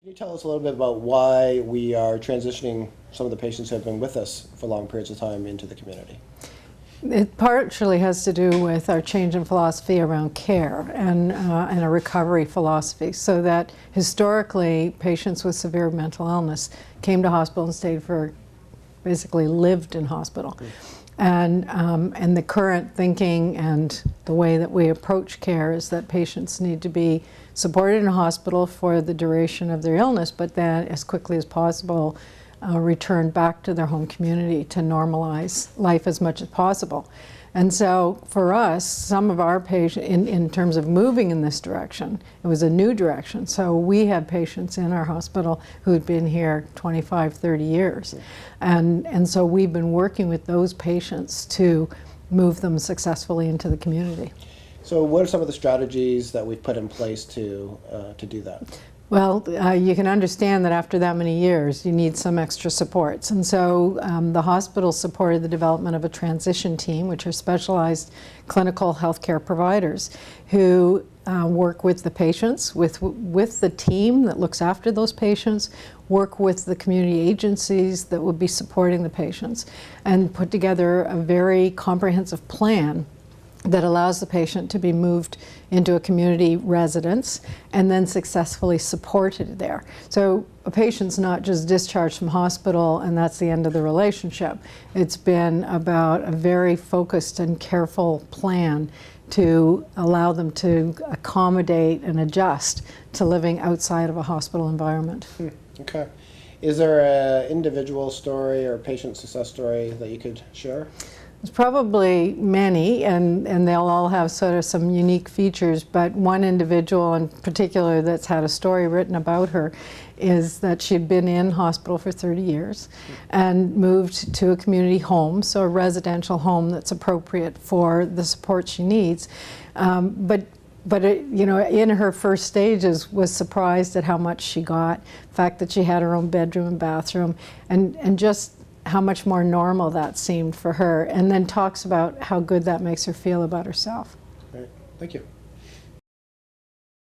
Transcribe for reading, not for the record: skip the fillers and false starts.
Can you tell us a little bit about why we are transitioning some of the patients who have been with us for long periods of time into the community? It partially has to do with our change in philosophy around care and a recovery philosophy, so that historically patients with severe mental illness came to hospital and stayed for, basically lived in hospital. And the current thinking and the way that we approach care is that patients need to be supported in a hospital for the duration of their illness, but then as quickly as possible return back to their home community to normalize life as much as possible. And so for us, some of our patients, in terms of moving in this direction, it was a new direction. So we had patients in our hospital who had been here 25, 30 years. And so we've been working with those patients to move them successfully into the community. So what are some of the strategies that we've put in place to do that? Well, you can understand that after that many years, you need some extra supports. And so the hospital supported the development of a transition team, which are specialized clinical healthcare providers who work with the patients, with the team that looks after those patients, work with the community agencies that would be supporting the patients, and put together a very comprehensive plan that allows the patient to be moved into a community residence and then successfully supported there. So a patient's not just discharged from hospital and that's the end of the relationship. It's been about a very focused and careful plan to allow them to accommodate and adjust to living outside of a hospital environment. Okay. Is there an individual story or patient success story that you could share? There's probably many, and they'll all have sort of some unique features, but one individual in particular that's had a story written about her is that she'd been in hospital for 30 years and moved to a community home, so a residential home that's appropriate for the support she needs. But you know, in her first stages was surprised at how much she got, the fact that she had her own bedroom and bathroom, and just how much more normal that seemed for her, and then talks about how good that makes her feel about herself. Great. Thank you.